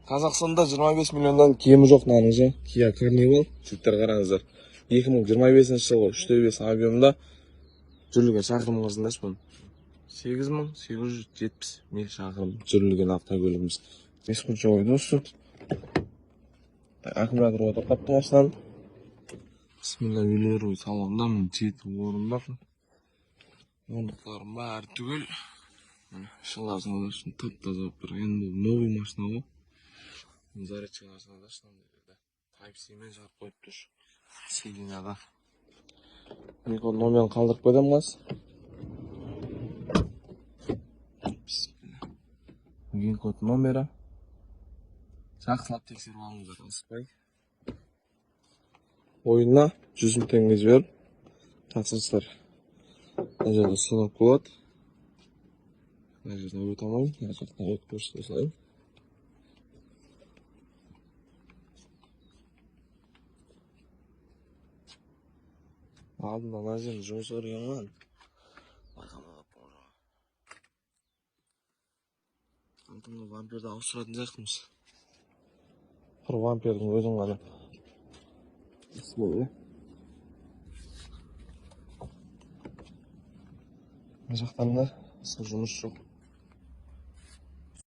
Қазақстанда 25 миллиондан кемі жоқ наныңызы. Kia Carnival. Жігіттер қараңыздар. 2025 жылғы 3/5 объемда жүрілген шақырым қазындаш бұл. 8870 миль шақырым жүрілген автокөлігіміз. Бесқұлча ойды осы. Аккумулятор тоқтап тұрғашынан. Бисмилла үйлері салонда жеті орында. Ондықтарым бәрі түгел. Шыласын оласын тап-таза бір енді новый машина ғой. Зарядчыға ашынадашынан берді. Type-C-мен жарып қойып тұр. Сиденьяда. Микро номерін қалдырып қойдым қаз. Вин-код номері. Жақсылап тексеріп алыңыздар, асықпай. Ойына 100 мың теңге жіберіп тапсырыстар. Мына жерде сынып болады. Мына жерде өте алмаймын. Мына жақта өтіп көрсете салайын. Алдында мына жерде жұмыс өрген ғой. Байқамай қаппын. Антымды вампирді ауыстыратын сияқтымыз. Бір вампирдің өзін ғана. Бісміллә. Мына жақтан да жұмыс жоқ.